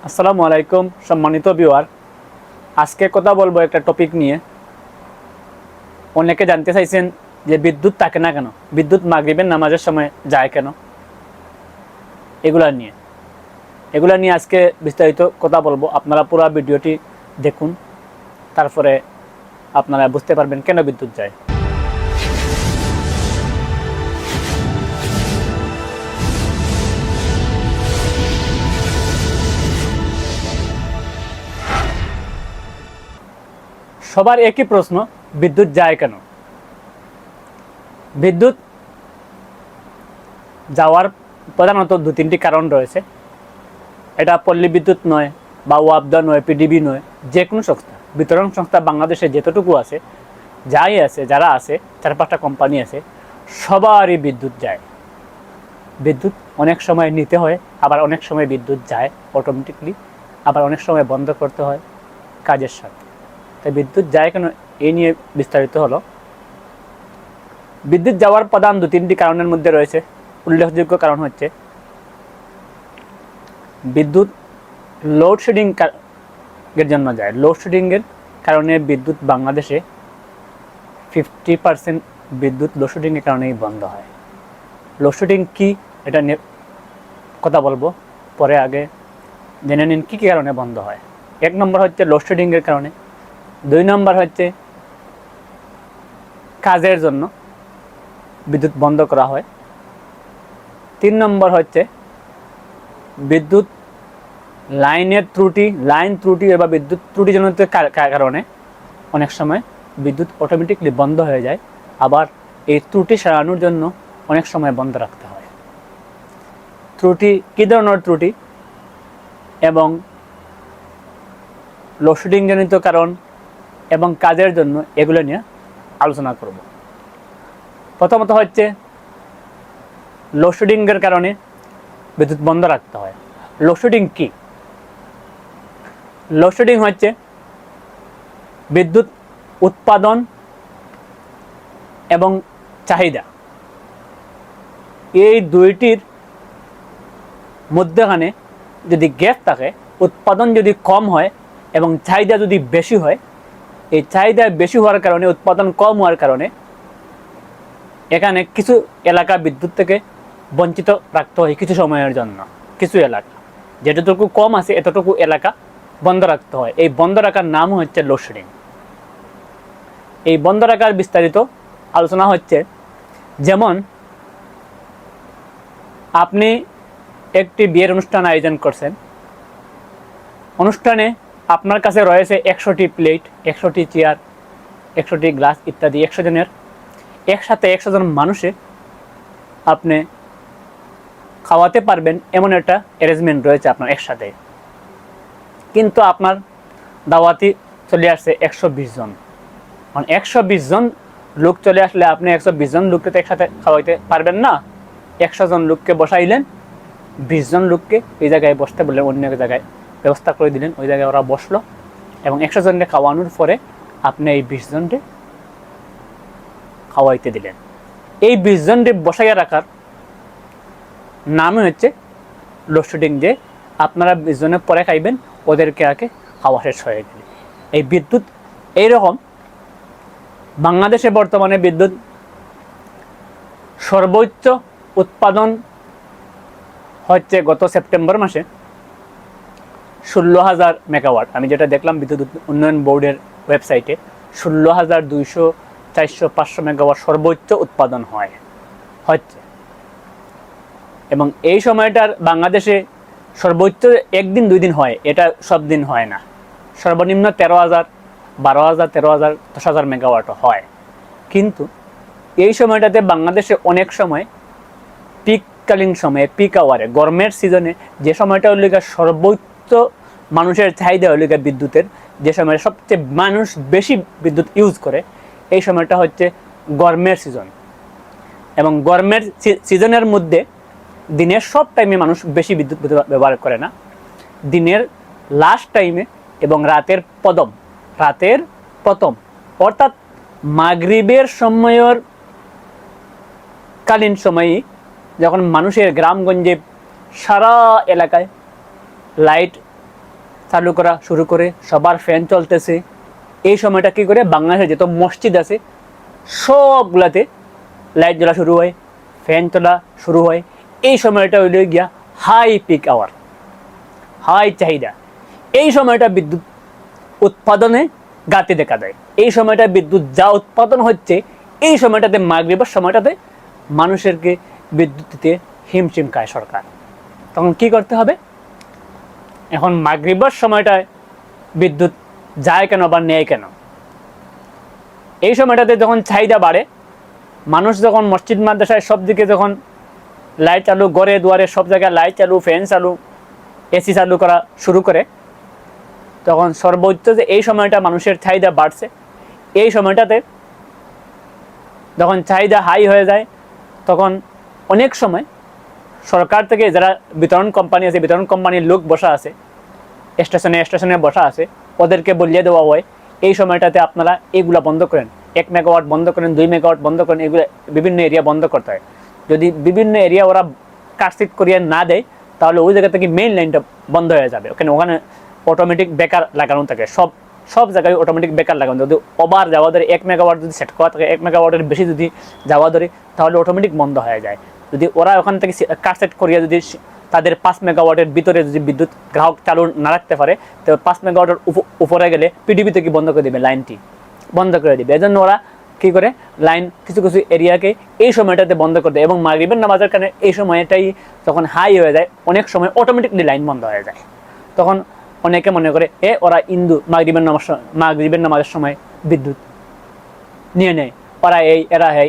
আসসালামু আলাইকুম সম্মানিত ভিউয়ার। আজকে কথা বলবো একটা টপিক নিয়ে। অনেকে জানতে চাইছেন যে বিদ্যুৎ থাকে না কেন, বিদ্যুৎ মাগরিবের নামাজের সময় যায় কেন, এগুলা নিয়ে আজকে বিস্তারিত কথা বলবো। আপনারা পুরো ভিডিওটি দেখুন, তারপরে আপনারা বুঝতে পারবেন কেন বিদ্যুৎ যায়। সবার একই প্রশ্ন, বিদ্যুৎ যায় কেন? বিদ্যুৎ যাওয়ার প্রধানত দু তিনটি কারণ রয়েছে। এটা পল্লী বিদ্যুৎ নয় বা ওয়াবদা নয়, পিডিবি নয়, যে কোনো সংস্থা, বিতরণ সংস্থা বাংলাদেশে যতটুকু আছে, যারা আছে 4-5টা কোম্পানি আছে, সবারই বিদ্যুৎ যায়। বিদ্যুৎ অনেক সময় নিতে হয়, আবার অনেক সময় বিদ্যুৎ যায় অটোমেটিকলি, আবার অনেক সময় বন্ধ করতে হয় কাজের সাথে। তাই বিদ্যুৎ যায় কেন এই নিয়ে বিস্তারিত হলো। বিদ্যুৎ যাওয়ার প্রধান দু তিনটি কারণের মধ্যে রয়েছে। উল্লেখযোগ্য কারণ হচ্ছে বিদ্যুৎ লোডশেডিং এর জন্য যায়। লোডশেডিংয়ের কারণে বিদ্যুৎ বাংলাদেশে 50% বিদ্যুৎ লোডশেডিংয়ের কারণেই বন্ধ হয়। লোডশেডিং কি এটা নিয়ে কথা বলবো পরে, আগে জেনে নিন কী কী কারণে বন্ধ হয়। 1 নম্বর হচ্ছে লোডশেডিংয়ের কারণে, 2 নম্বর হচ্ছে কাজের জন্য বিদ্যুৎ বন্ধ করা হয়, 3 নম্বর হচ্ছে বিদ্যুৎ লাইন ত্রুটি বা বিদ্যুৎ ত্রুটিজনিত কারণে অনেক সময় বিদ্যুৎ অটোমেটিকলি বন্ধ হয়ে যায়। আবার এই ত্রুটি সারানোর জন্য অনেক সময় বন্ধ রাখতে হয়। ত্রুটি কী ধরনের ত্রুটি এবং লোডশেডিংজনিত কারণ এবং কাজের জন্য, এগুলো নিয়ে আলোচনা করব। প্রথমত হচ্ছে লোডশেডিংয়ের কারণে বিদ্যুৎ বন্ধ রাখতে হয়। লোডশেডিং কি? লোডশেডিং হচ্ছে বিদ্যুৎ উৎপাদন এবং চাহিদা, এই দুইটির মধ্যখানে যদি গ্যাপ থাকে, উৎপাদন যদি কম হয় এবং চাহিদা যদি বেশি হয়, এই চাহিদা বেশি হওয়ার কারণে, উৎপাদন কম হওয়ার কারণে এখানে কিছু এলাকা বিদ্যুৎ থেকে বঞ্চিত রাখতে হয় কিছু সময়ের জন্য। কিছু এলাকা যেটুকু কম আছে এতটুকু এলাকা বন্ধ রাখতে হয়। এই বন্ধ রাখার নাম হচ্ছে লোডশেডিং। এই বন্ধ রাখার বিস্তারিত আলোচনা হচ্ছে, যেমন আপনি একটি বিয়ের অনুষ্ঠান আয়োজন করছেন। অনুষ্ঠানে আপনার কাছে রয়েছে 100টি প্লেট, 100টি চেয়ার, 100টি গ্লাস ইত্যাদি। 100 জনের একসাথে 100 জন মানুষে আপনি খাওয়াতে পারবেন এমন একটা অ্যারেঞ্জমেন্ট রয়েছে আপনার একসাথে। কিন্তু আপনার দাওয়াতি চলে আসছে 120 জন। মানে 120 জন লোক চলে আসলে আপনি 120 জন লোককে তো একসাথে খাওয়াইতে পারবেন না। 100 জন লোককে বসাইলেন, 20 জন লোককে এই জায়গায় বসতে বললেন, অন্য এক জায়গায় ব্যবস্থা করে দিলেন, ওই জায়গায় ওরা বসলো এবং 100 জনকে খাওয়ানোর পরে আপনি এই 20 জনকে খাওয়াইতে দিলেন। এই 20 জনকে বসাইয়া রাখার নামই হচ্ছে লোডশেডিং, যে আপনারা 20 জনের পরে খাইবেন, ওদেরকে আগে খাওয়া শেষ হয়ে গেলে। এই বিদ্যুৎ এইরকম। বাংলাদেশে বর্তমানে বিদ্যুৎ সর্বোচ্চ উৎপাদন হচ্ছে গত সেপ্টেম্বর মাসে 16,000 মেগাওয়াট। আমি যেটা দেখলাম বিদ্যুৎ উন্নয়ন বোর্ডের ওয়েবসাইটে, 16,200, 400, 500 মেগাওয়াট সর্বোচ্চ উৎপাদন হচ্ছে। এবং এই সময়টার বাংলাদেশে সর্বোচ্চ 1 দিন 2 দিন হয়, এটা সব দিন হয় না। সর্বনিম্ন 13,000, 12,000, 13,000, 10,000 মেগাওয়াটও হয়। কিন্তু এই সময়টাতে বাংলাদেশে অনেক সময় পিককালীন সময়ে, পিক আওয়ারে, গরমের সিজনে, যে সময়টা হলো সর্বোচ্চ মানুষের চাহিদা হলো বিদ্যুতের, যে সময় সবচেয়ে মানুষ বেশি বিদ্যুৎ ইউজ করে, এই সময়টা হচ্ছে গরমের সিজন। এবং গরমের সিজনের মধ্যে দিনের সব টাইমে মানুষ বেশি বিদ্যুৎ ব্যবহার করে না। দিনের লাস্ট টাইমে এবং রাতের প্রথম অর্থাৎ মাগরিবের সময়ের কালীন সময়ে, যখন মানুষের গ্রামগঞ্জে সারা এলাকায় লাইট চালু করা শুরু করে, সবার ফ্যান চলতেছে। এই সময়টা কী করে বাংলাদেশে যত মসজিদ আছে সবগুলাতে লাইট জ্বলা শুরু হয়, ফ্যান চলা শুরু হয়। এই সময়টা হইল গিয়া হাই পিক আওয়ার, হাই চাহিদা। এই সময়টা বিদ্যুৎ উৎপাদনে ঘাটতি দেখা দেয়। এই সময়টা বিদ্যুৎ যা উৎপাদন হচ্ছে এই সময়টাতে মাগরিবের সময়টাতে মানুষেরকে বিদ্যুৎ দিতে হিমশিম খায় সরকার। তখন কি করতে হবে? এখন মাগরিবের সময়টায় বিদ্যুৎ যায় কেন বা নেয় কেন? এই সময়টাতে যখন চাহিদা বাড়ে, মানুষ যখন মসজিদ মাদ্রাসায় সব দিকে যখন লাইট চালু, ঘরে দুয়ারে সব জায়গায় লাইট চালু, ফ্যান চালু, এসি চালু করা শুরু করে, তখন সর্বোচ্চ যে এই সময়টা মানুষের চাহিদা বাড়ছে, এই সময়টাতে যখন চাহিদা হাই হয়ে যায় তখন অনেক সময় সরকার থেকে যারা বিতরণ কোম্পানি আছে, বিতরণ কোম্পানির লোক বসা আছে, স্টেশনে বসা আছে, ওদেরকে বলিয়ে দেওয়া হয় এই সময়টাতে আপনারা এইগুলা বন্ধ করেন, 1 মেগাওয়াট বন্ধ করেন, 2 মেগাওয়াট বন্ধ করেন, এগুলো বিভিন্ন এরিয়া বন্ধ করতে হয়। যদি বিভিন্ন এরিয়া ওরা কাটসিট করিয়ে না দেয় তাহলে ওই জায়গা থেকে মেইন লাইনটা বন্ধ হয়ে যাবে। ওখানে অটোমেটিক বেকার লাগানো থাকে, সব জায়গায় অটোমেটিক বেকার লাগানো। যদি ওভার যাওয়া ধরে 1 মেগাওয়াট যদি সেট করা থাকে, 1 মেগাওয়াটের বেশি যদি যাওয়া ধরে তাহলে অটোমেটিক বন্ধ হয়ে যায়। যদি ওরা ওখান থেকে কাট সেট করিয়ে যদি তাদের 5 মেগাওয়াটের ভিতরে যদি বিদ্যুৎ গ্রাহক চালু না রাখতে পারে, তো 5 মেগাওয়াটের উপরে গেলে পিডিবি থেকে বন্ধ করে দেবে, লাইনটি বন্ধ করে দেবে। এজন্য ওরা কী করে লাইন কিছু কিছু এরিয়াকে এই সময়টাতে বন্ধ করে দেয়। এবং মাগরিবের নামাজের কারণে এই সময়টাই যখন হাই হয়ে যায় অনেক সময় অটোমেটিকলি লাইন বন্ধ হয়ে যায়। তখন অনেকে মনে করে ওরা ইন্দু মাগরিবের নামাজের সময় বিদ্যুৎ নিয়ে নেয়,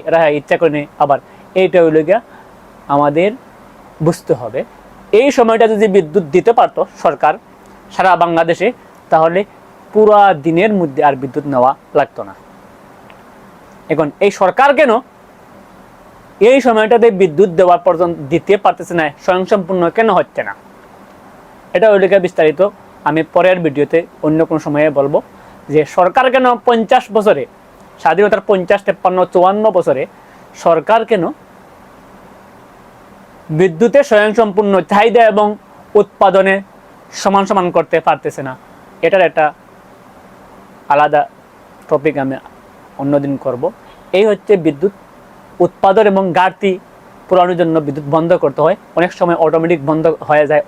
এরা ইচ্ছা করে নেয়। আবার এইটা হইল গিয়া আমাদের বুঝতে হবে, এই সময়টা যদি বিদ্যুৎ দিতে পারতো সরকার সারা বাংলাদেশে, তাহলে পুরা দিনের মধ্যে আর বিদ্যুৎ নেওয়া লাগতো না। এখন এই সরকার কেন এই সময়টাতে বিদ্যুৎ দেওয়ার পর্যন্ত দিতে পারতেছে না, স্বয়ংসম্পূর্ণ কেন হচ্ছে না? এটা ওই লিখে বিস্তারিত আমি পরের ভিডিওতে অন্য কোনো সময়ে বলবো, যে সরকার কেন 50 বছরে, স্বাধীনতার 50, 53, 54 বছরে সরকার কেন বিদ্যুতের স্বয়ংসম্পূর্ণ চাহিদা এবং উৎপাদনে সমান সমান করতে পারতেছে না। এটার একটা আলাদা টপিক আমি অন্যদিন করব। এই হচ্ছে বিদ্যুৎ উৎপাদন এবং ঘাটতি পূরণের জন্য বিদ্যুৎ বন্ধ করতে হয়। অনেক সময় অটোমেটিক বন্ধ হয়ে যায়,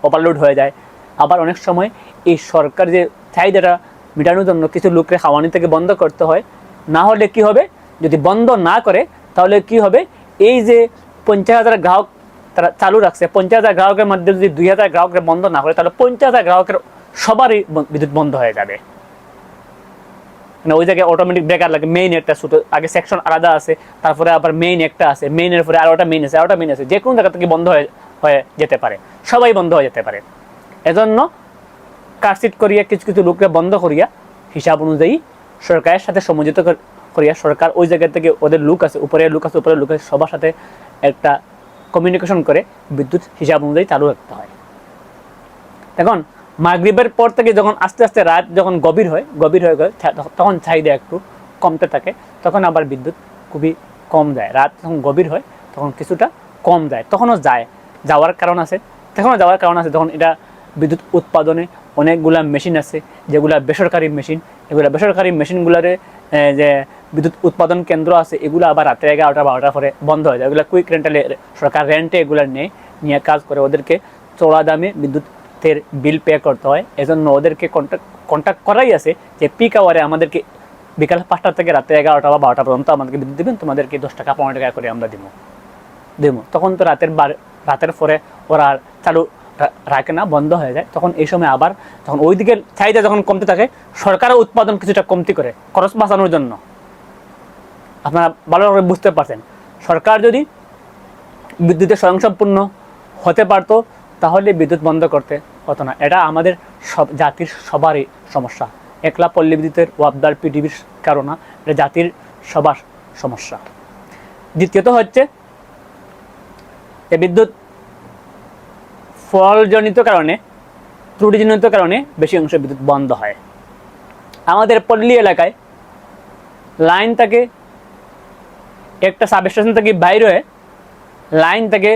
ওভারলোড হয়ে যায়। আবার অনেক সময় এই সরকার যে চাহিদাটা মেটানোর জন্য কিছু লোককে খাওয়ানি থেকে বন্ধ করতে হয়। না হলে কি হবে, যদি বন্ধ না করে তাহলে কি হবে, এই যে 50,000 গ্রাহক তারা চালু রাখছে, 50,000 গ্রাহকের মধ্যে যদি 2,000 গ্রাহকের বন্ধ না করে তাহলে 50,000 গ্রাহকের সবারই বিদ্যুৎ বন্ধ হয়ে যাবে। মানে ওই জায়গায় অটোমেটিক ব্রেকার লাগে, মেইন একটা শুধু, আগে সেকশন আলাদা আছে, তারপরে আবার মেইন একটা আছে, মেইনের পরে আরোটা মেইন আছে, যে কোনো জায়গা থেকে বন্ধ হয়ে যেতে পারে, সবাই বন্ধ হয়ে যেতে পারে। এজন্য কাটসিট করিয়া কিছু কিছু লোককে বন্ধ করিয়া হিসাব অনুযায়ী সরকারের সাথে সমঝোতা করিয়া সরকার ওই জায়গা থেকে ওদের লোক আছে, উপরের লোক আছে সবার সাথে একটা কমিউনিকেশন করে বিদ্যুৎ হিসাব অনুযায়ী চালু রাখতে হয়। এখন মাগরিবের পর থেকে যখন আস্তে আস্তে রাত যখন গভীর হয়ে তখন চাহিদা একটু কমতে থাকে, তখন আবার বিদ্যুৎ খুবই কম যায়। রাত যখন গভীর হয় তখন কিছুটা কম যায়, যাওয়ার কারণ আছে। তখন এটা বিদ্যুৎ উৎপাদনে অনেকগুলা মেশিন আছে, যেগুলা বেসরকারি মেশিন। এগুলা বেসরকারি মেশিনগুলারে যে বিদ্যুৎ উৎপাদন কেন্দ্র আছে, এগুলো আবার রাতে 11টা 12টার পরে বন্ধ হয়ে যায়। এগুলো কুইক রেন্টালে সরকার রেন্টে এগুলো নিয়ে কাজ করে, ওদেরকে চড়া দামে বিদ্যুতের বিল পে করতে হয়। এজন্য ওদেরকে কন্ট্যাক্ট করাই আছে যে পিক আওয়ারে আমাদেরকে বিকাল 5টা থেকে রাতে 11টা বা 12টা পর্যন্ত আমাদেরকে বিদ্যুৎ দেবেন, তোমাদেরকে 10 টাকা 15 টাকা করে আমরা দেবো। তখন তো রাতের পরে ওরা চালু রাখে না, বন্ধ হয়ে যায়। তখন এই সময় আবার যখন ওইদিকে চাহিদা যখন কমতে থাকে, সরকারও উৎপাদন কিছুটা কমতি করে খরচ বাঁচানোর জন্য। আপনারা ভালোভাবে বুঝতে পারছেন, সরকার যদি বিদ্যুতের স্বয়ংসম্পূর্ণ হতে পারতো তাহলে বিদ্যুৎ বন্ধ করতে হতো না। এটা আমাদের জাতির সবারই সমস্যা, একলা পল্লী বিদ্যুতের ওয়াবদার পিডিবির কারণ না, এটা জাতির সবার সমস্যা। দ্বিতীয়ত হচ্ছে বিদ্যুৎ ফলজনিত কারণে, ত্রুটিজনিত কারণে বেশি অংশ বিদ্যুৎ বন্ধ হয়। আমাদের পল্লী এলাকায় লাইন থাকে একটা সাবস্টেশন থেকে বাইরে হয়ে লাইন থেকে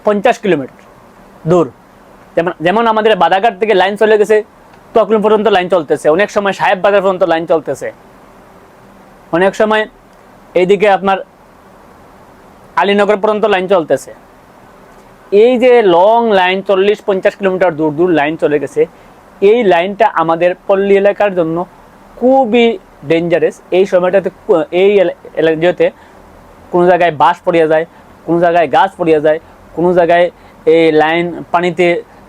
50 কিলোমিটার দূর, যেমন আমাদের বাদাঘাট থেকে লাইন চলে গেছে তকলুম পর্যন্ত লাইন চলতেছে, অনেক সময় সাহেব বাজার পর্যন্ত লাইন চলতেছে, অনেক সময় এইদিকে আপনার আলীনগর পর্যন্ত লাইন চলতেছে। এই যে লং লাইন 40-50 কিলোমিটার দূর দূর লাইন চলে গেছে, এই লাইনটা আমাদের পল্লী এলাকার জন্য খুবই ডেঞ্জারাস। এই সময়টাতে এই এলাকাতে কোনো জায়গায় বাঁশ পড়িয়া যায়, কোনো জায়গায় গাছ পড়িয়া যায়, কোনো জায়গায় এই লাইন পানিতে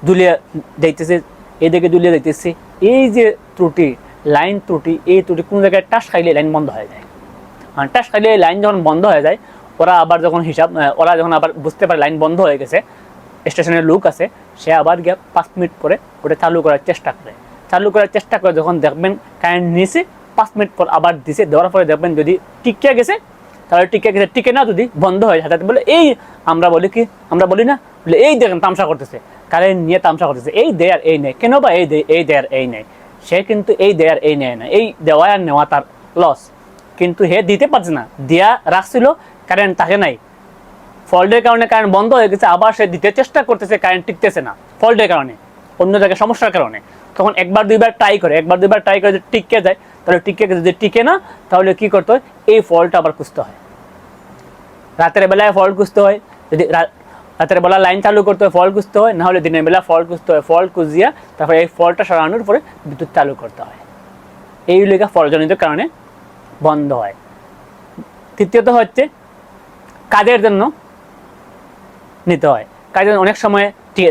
দুলিয়া যাইতেছে, এদিকে দুলিয়া যাইতেছে। এই যে ত্রুটি, লাইন ত্রুটি, এই ত্রুটি কোনো জায়গায় টাস খাইলে লাইন বন্ধ হয়ে যায়। আর টাস খাইলে লাইন যখন বন্ধ হয়ে যায়, ওরা যখন আবার বুঝতে পারে লাইন বন্ধ হয়ে গেছে, স্টেশনের লোক আছে, সে আবার গিয়ে 5 মিনিট পরে ওটা চালু করার চেষ্টা করে। যখন দেখবেন কারেন্ট নিচে 5 মিনিট পর আবার দিছে, দেওয়ার পরে দেখবেন যদি টিকে গেছে তাহলে টিকে না যদি বন্ধ হয়ে যায়, বলে এই আমরা বলি না বলে এই দেখেন তামসা করতেছে, কারেন্ট নিয়ে তামসা করতেছে, এই দেয় আর এই নেয় কেন, বা এই দেয় আর এই নেয়। সে কিন্তু এই দেয় আর এই নেয় না, এই দেওয়া আর নেওয়া তার লস, কিন্তু হে দিতে পারছে না, দিয়া রাখছিল, কারেন্ট থাকে নাই, ফল্টের কারণে কারেন্ট বন্ধ হয়ে গেছে, আবার সে দিতে চেষ্টা করতেছে, কারেন্ট টিকতেছে না ফল্টের কারণে, অন্য জায়গায় সমস্যার কারণে। তখন একবার দুইবার ট্রাই করে যদি টিকে যায় তাহলে টিকে গেছে, যদি টিকে না তাহলে কি করতে হয়, এই ফল্টটা আবার খুঁজতে হয়, রাতের বেলায় ফল্ট খুঁজতে হয়, যদি রাতের বেলা লাইন চালু করতে হয় ফল্ট খুঁজতে হয়, না হলে দিনের বেলা ফল্ট খুঁজতে হয়, ফল্ট খুঁজিয়া তারপরে এই ফল্টটা সরানোর পরে বিদ্যুৎ চালু করতে হয়। এই লেখা ফলজনিত কারণে বন্ধ হয়। তৃতীয়ত হচ্ছে কাজের জন্য নিতে হয়। কাজের অনেক সময়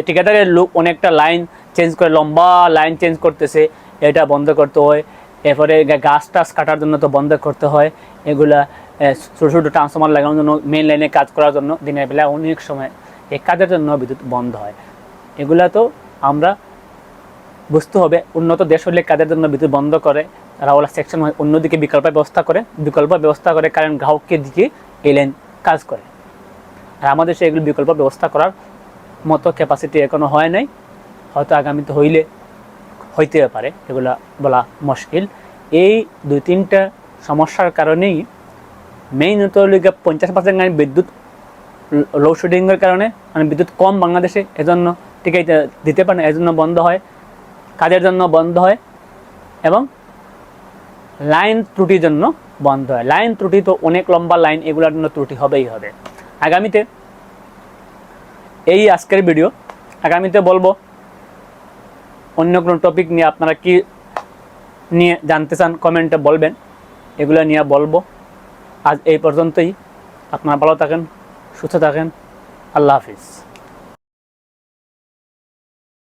ঠিকাদারের লোক অনেকটা লাইন চেঞ্জ করে, লম্বা লাইন চেঞ্জ করতেছে, এটা বন্ধ করতে হয়। এরপরে গাছ টাছ কাটার জন্য তো বন্ধ করতে হয়। এগুলা ছোটো ছোটো ট্রান্সফরমার লাগানোর জন্য, মেন লাইনে কাজ করার জন্য দিনের বেলা অনেক সময় এই কাজের জন্য বিদ্যুৎ বন্ধ হয়। এগুলা তো আমরা বুঝতে হবে। উন্নত দেশ হলে কাজের জন্য বিদ্যুৎ বন্ধ করে, তারা ওলা সেকশন হয়, অন্যদিকে বিকল্প ব্যবস্থা করে কারণ গ্রাহককে দিকে এই লাইন কাজ করে। আর আমাদের সে এগুলো বিকল্প ব্যবস্থা করার মতো ক্যাপাসিটি এখনো হয় নাই, হয়তো আগামীতে হইতে পারে, এগুলা বলা মুশকিল। এই 2-3টা সমস্যার কারণেই মেইনত 50% বিদ্যুৎ লোডশেডিংয়ের কারণে, মানে বিদ্যুৎ কম বাংলাদেশে, এজন্য টিকাইতে দিতে পারে না, এজন্য বন্ধ হয়, কাজের জন্য বন্ধ হয়, এবং লাইন ত্রুটির জন্য বন্ধ হয়। লাইন ত্রুটি তো অনেক লম্বা লাইন, এগুলোর জন্য ত্রুটি হবেই হবে। আগামীতে এই আজকের ভিডিও, আগামীতে বলবো অন্য কোনো টপিক নিয়ে, আপনারা কি নিয়ে জানতে চান কমেন্টে বলবেন, এগুলো নিয়ে বলবো। আজ এই পর্যন্তই। আপনারা ভালো থাকেন, সুস্থ থাকেন, আল্লাহ হাফিজ।